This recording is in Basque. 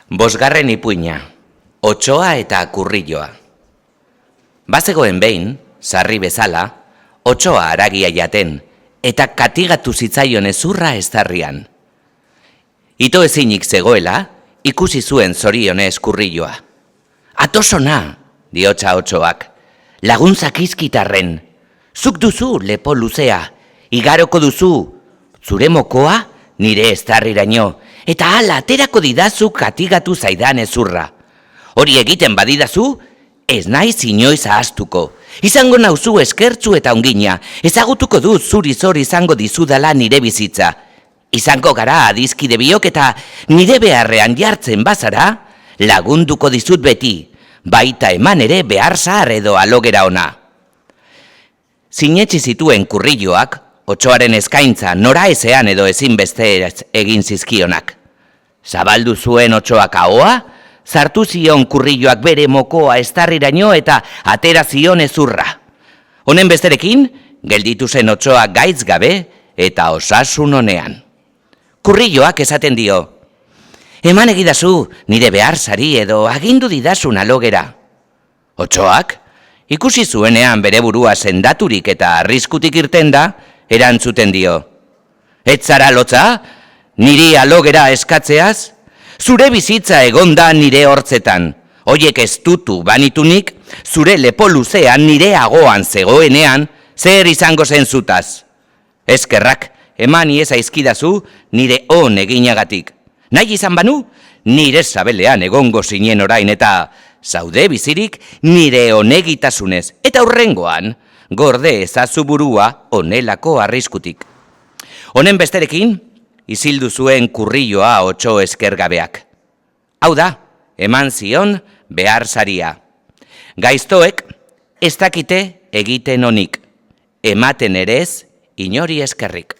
Bosgarren ipuina, Otsoa eta Kurrilloa. Bazegoen behin, sarri bezala, otsoa haragia jaten, eta katigatu zitzaion ezurra eztarrian. Ito ezinik zegoela, ikusi zuen zorionez Kurrilloa. Atosona, diotsa otsoak, laguntzak izkitarren, zuk duzu lepo luzea, igaroko duzu, zure mokoa nire eztarriraino, eta hala aterako didazu katigatu zaidan ezurra. Hori egiten badidazu, ez naiz inoiz ahaztuko. Izango nauzu eskertzu eta ongina, ezagutuko dut zuri zor izango dizudala nire bizitza. Izango gara adizkide biok eta nire beharrean jartzen bazara, lagunduko dizut beti, baita eman ere behar zahar edo alogera ona. Sinetsi zituen Kurrilloak, otsoaren eskaintza nora ezean edo ezinbeste egin zizkionak. Zabaldu zuen otsoak ahoa, zartu zion Kurrilloak bere mokoa eztarriraino eta atera zion ezurra. Honen besterekin, gelditu zen otsoa gaitz gabe eta osasun onean. Kurrilloak esaten dio, eman egidazu nire behar zari edo agindu didazun alogera. Otsoak, ikusi zuenean bere burua sendaturik eta arriskutik irten da, erantzuten dio. Ez zara lotza, niri alogera eskatzeaz? Zure bizitza egonda nire hortzetan. Hoiek ez dutu banitunik, zure lepo luzean nire agoan zegoenean, zer izango zen zutaz. Eskerrak, eman iez aizkidazu nire on eginagatik. Nahi izan banu, nire zabelean egongo zinen orain eta zaude bizirik nire onegitasunez. Eta hurrengoan, gorde ezazu burua onelako arriskutik. Honen besterekin, izildu zuen Kurrilloa otso eskergabeak. Hau da, eman zion behar zaria. Gaiztoek ez dakite egiten onik, ematen ere ez inori eskerrik.